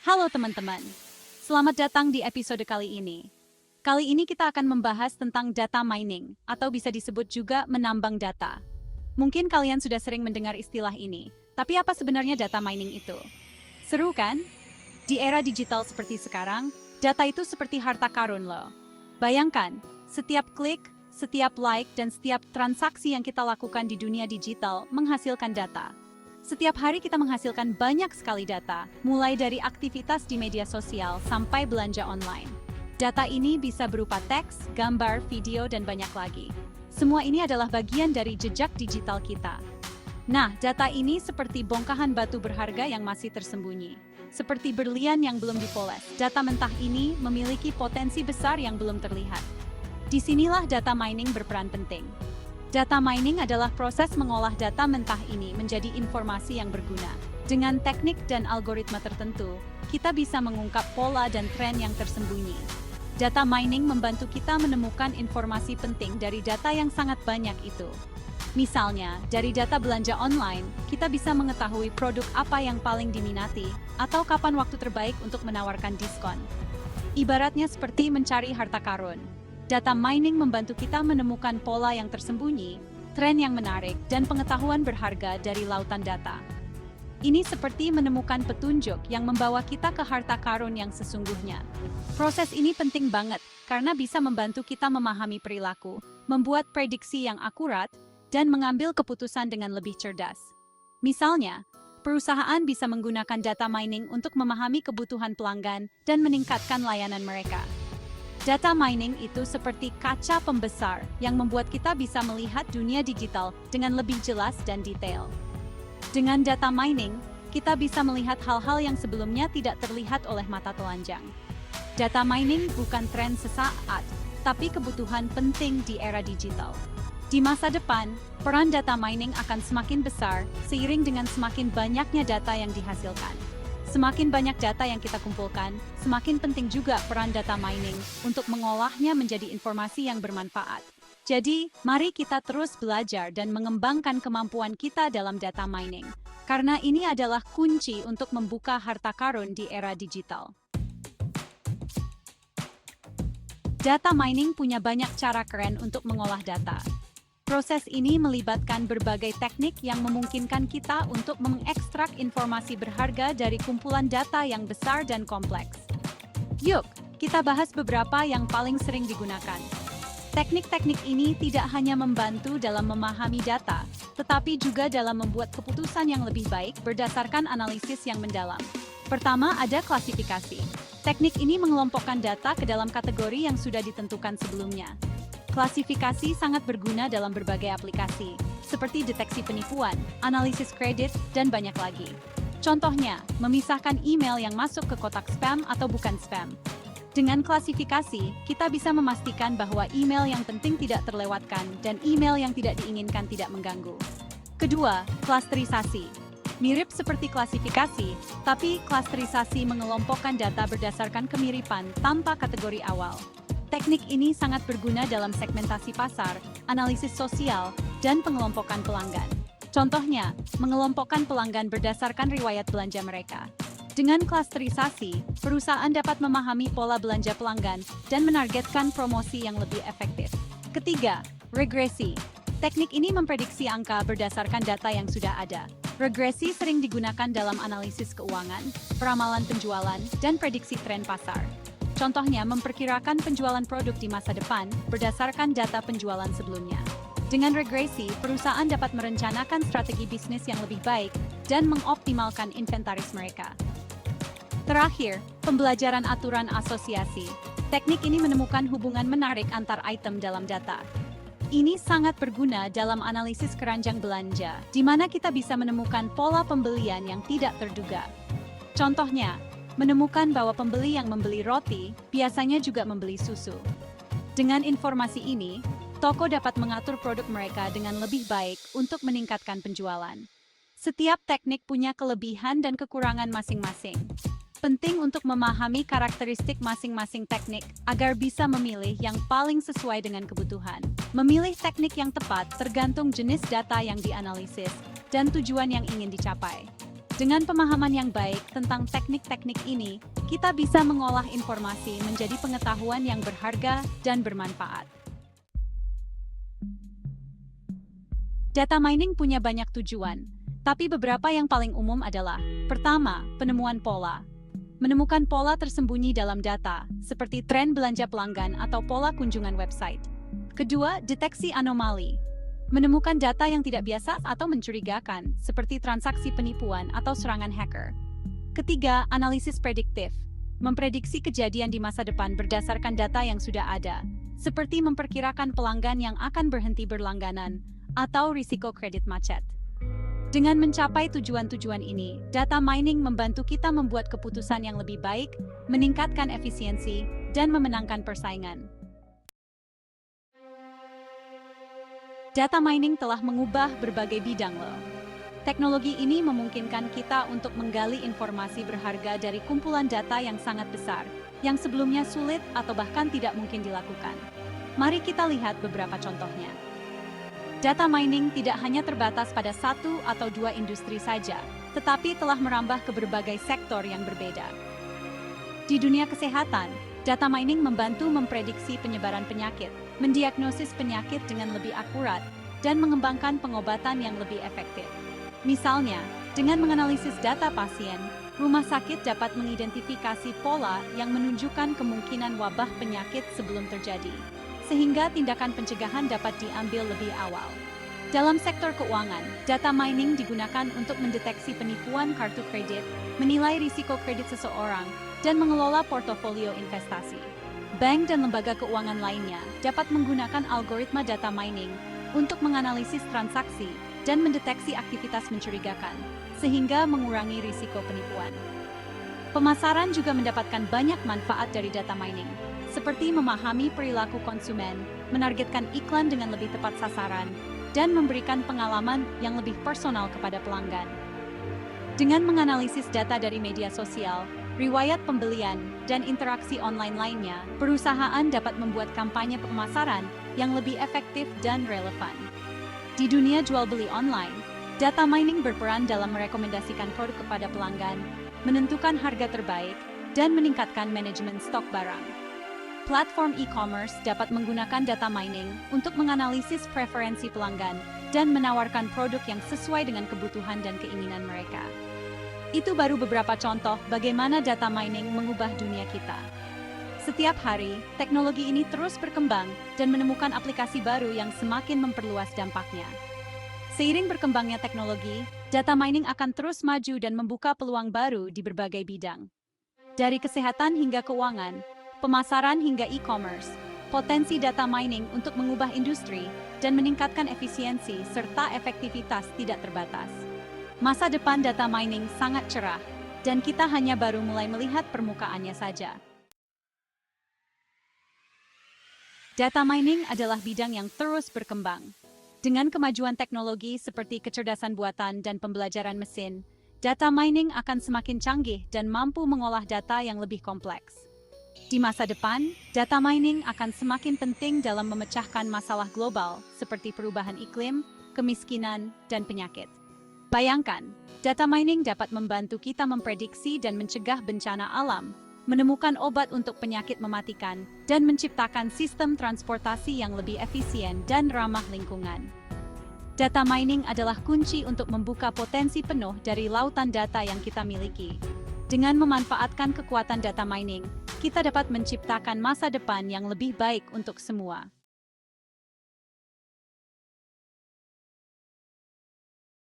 Halo teman-teman, selamat datang di episode kali ini. Kali ini kita akan membahas tentang data mining, atau bisa disebut juga menambang data. Mungkin kalian sudah sering mendengar istilah ini, tapi apa sebenarnya data mining itu? Seru kan? Di era digital seperti sekarang, data itu seperti harta karun loh. Bayangkan, setiap klik, setiap like, dan setiap transaksi yang kita lakukan di dunia digital menghasilkan data. Setiap hari kita menghasilkan banyak sekali data, mulai dari aktivitas di media sosial sampai belanja online. Data ini bisa berupa teks, gambar, video, dan banyak lagi. Semua ini adalah bagian dari jejak digital kita. Nah, data ini seperti bongkahan batu berharga yang masih tersembunyi. Seperti berlian yang belum dipoles, data mentah ini memiliki potensi besar yang belum terlihat. Disinilah data mining berperan penting. Data mining adalah proses mengolah data mentah ini menjadi informasi yang berguna. Dengan teknik dan algoritma tertentu, kita bisa mengungkap pola dan tren yang tersembunyi. Data mining membantu kita menemukan informasi penting dari data yang sangat banyak itu. Misalnya, dari data belanja online, kita bisa mengetahui produk apa yang paling diminati, atau kapan waktu terbaik untuk menawarkan diskon. Ibaratnya seperti mencari harta karun. Data mining membantu kita menemukan pola yang tersembunyi, tren yang menarik, dan pengetahuan berharga dari lautan data. Ini seperti menemukan petunjuk yang membawa kita ke harta karun yang sesungguhnya. Proses ini penting banget karena bisa membantu kita memahami perilaku, membuat prediksi yang akurat, dan mengambil keputusan dengan lebih cerdas. Misalnya, perusahaan bisa menggunakan data mining untuk memahami kebutuhan pelanggan dan meningkatkan layanan mereka. Data mining itu seperti kaca pembesar yang membuat kita bisa melihat dunia digital dengan lebih jelas dan detail. Dengan data mining, kita bisa melihat hal-hal yang sebelumnya tidak terlihat oleh mata telanjang. Data mining bukan tren sesaat, tapi kebutuhan penting di era digital. Di masa depan, peran data mining akan semakin besar seiring dengan semakin banyaknya data yang dihasilkan. Semakin banyak data yang kita kumpulkan, semakin penting juga peran data mining untuk mengolahnya menjadi informasi yang bermanfaat. Jadi, mari kita terus belajar dan mengembangkan kemampuan kita dalam data mining, karena ini adalah kunci untuk membuka harta karun di era digital. Data mining punya banyak cara keren untuk mengolah data. Proses ini melibatkan berbagai teknik yang memungkinkan kita untuk mengekstrak informasi berharga dari kumpulan data yang besar dan kompleks. Yuk, kita bahas beberapa yang paling sering digunakan. Teknik-teknik ini tidak hanya membantu dalam memahami data, tetapi juga dalam membuat keputusan yang lebih baik berdasarkan analisis yang mendalam. Pertama, ada klasifikasi. Teknik ini mengelompokkan data ke dalam kategori yang sudah ditentukan sebelumnya. Klasifikasi sangat berguna dalam berbagai aplikasi, seperti deteksi penipuan, analisis kredit, dan banyak lagi. Contohnya, memisahkan email yang masuk ke kotak spam atau bukan spam. Dengan klasifikasi, kita bisa memastikan bahwa email yang penting tidak terlewatkan dan email yang tidak diinginkan tidak mengganggu. Kedua, klasterisasi. Mirip seperti klasifikasi, tapi klasterisasi mengelompokkan data berdasarkan kemiripan tanpa kategori awal. Teknik ini sangat berguna dalam segmentasi pasar, analisis sosial, dan pengelompokan pelanggan. Contohnya, mengelompokkan pelanggan berdasarkan riwayat belanja mereka. Dengan klasterisasi, perusahaan dapat memahami pola belanja pelanggan dan menargetkan promosi yang lebih efektif. Ketiga, regresi. Teknik ini memprediksi angka berdasarkan data yang sudah ada. Regresi sering digunakan dalam analisis keuangan, peramalan penjualan, dan prediksi tren pasar. Contohnya, memperkirakan penjualan produk di masa depan berdasarkan data penjualan sebelumnya. Dengan regresi, perusahaan dapat merencanakan strategi bisnis yang lebih baik dan mengoptimalkan inventaris mereka. Terakhir, pembelajaran aturan asosiasi. Teknik ini menemukan hubungan menarik antar item dalam data. Ini sangat berguna dalam analisis keranjang belanja, di mana kita bisa menemukan pola pembelian yang tidak terduga. Contohnya, menemukan bahwa pembeli yang membeli roti biasanya juga membeli susu. Dengan informasi ini, toko dapat mengatur produk mereka dengan lebih baik untuk meningkatkan penjualan. Setiap teknik punya kelebihan dan kekurangan masing-masing. Penting untuk memahami karakteristik masing-masing teknik agar bisa memilih yang paling sesuai dengan kebutuhan. Memilih teknik yang tepat tergantung jenis data yang dianalisis dan tujuan yang ingin dicapai. Dengan pemahaman yang baik tentang teknik-teknik ini, kita bisa mengolah informasi menjadi pengetahuan yang berharga dan bermanfaat. Data mining punya banyak tujuan, tapi beberapa yang paling umum adalah: pertama, penemuan pola. Menemukan pola tersembunyi dalam data, seperti tren belanja pelanggan atau pola kunjungan website. Kedua, deteksi anomali. Menemukan data yang tidak biasa atau mencurigakan, seperti transaksi penipuan atau serangan hacker. Ketiga, analisis prediktif. Memprediksi kejadian di masa depan berdasarkan data yang sudah ada, seperti memperkirakan pelanggan yang akan berhenti berlangganan, atau risiko kredit macet. Dengan mencapai tujuan-tujuan ini, data mining membantu kita membuat keputusan yang lebih baik, meningkatkan efisiensi, dan memenangkan persaingan. Data mining telah mengubah berbagai bidang loh. Teknologi ini memungkinkan kita untuk menggali informasi berharga dari kumpulan data yang sangat besar, yang sebelumnya sulit atau bahkan tidak mungkin dilakukan. Mari kita lihat beberapa contohnya. Data mining tidak hanya terbatas pada satu atau dua industri saja, tetapi telah merambah ke berbagai sektor yang berbeda. Di dunia kesehatan, data mining membantu memprediksi penyebaran penyakit, mendiagnosis penyakit dengan lebih akurat, dan mengembangkan pengobatan yang lebih efektif. Misalnya, dengan menganalisis data pasien, rumah sakit dapat mengidentifikasi pola yang menunjukkan kemungkinan wabah penyakit sebelum terjadi, sehingga tindakan pencegahan dapat diambil lebih awal. Dalam sektor keuangan, data mining digunakan untuk mendeteksi penipuan kartu kredit, menilai risiko kredit seseorang, dan mengelola portofolio investasi. Bank dan lembaga keuangan lainnya dapat menggunakan algoritma data mining untuk menganalisis transaksi dan mendeteksi aktivitas mencurigakan, sehingga mengurangi risiko penipuan. Pemasaran juga mendapatkan banyak manfaat dari data mining, seperti memahami perilaku konsumen, menargetkan iklan dengan lebih tepat sasaran, dan memberikan pengalaman yang lebih personal kepada pelanggan. Dengan menganalisis data dari media sosial, riwayat pembelian, dan interaksi online lainnya, perusahaan dapat membuat kampanye pemasaran yang lebih efektif dan relevan. Di dunia jual-beli online, data mining berperan dalam merekomendasikan produk kepada pelanggan, menentukan harga terbaik, dan meningkatkan manajemen stok barang. Platform e-commerce dapat menggunakan data mining untuk menganalisis preferensi pelanggan dan menawarkan produk yang sesuai dengan kebutuhan dan keinginan mereka. Itu baru beberapa contoh bagaimana data mining mengubah dunia kita. Setiap hari, teknologi ini terus berkembang dan menemukan aplikasi baru yang semakin memperluas dampaknya. Seiring berkembangnya teknologi, data mining akan terus maju dan membuka peluang baru di berbagai bidang. Dari kesehatan hingga keuangan, pemasaran hingga e-commerce, potensi data mining untuk mengubah industri dan meningkatkan efisiensi serta efektivitas tidak terbatas. Masa depan data mining sangat cerah, dan kita hanya baru mulai melihat permukaannya saja. Data mining adalah bidang yang terus berkembang. Dengan kemajuan teknologi seperti kecerdasan buatan dan pembelajaran mesin, data mining akan semakin canggih dan mampu mengolah data yang lebih kompleks. Di masa depan, data mining akan semakin penting dalam memecahkan masalah global seperti perubahan iklim, kemiskinan, dan penyakit. Bayangkan, data mining dapat membantu kita memprediksi dan mencegah bencana alam, menemukan obat untuk penyakit mematikan, dan menciptakan sistem transportasi yang lebih efisien dan ramah lingkungan. Data mining adalah kunci untuk membuka potensi penuh dari lautan data yang kita miliki. Dengan memanfaatkan kekuatan data mining, kita dapat menciptakan masa depan yang lebih baik untuk semua.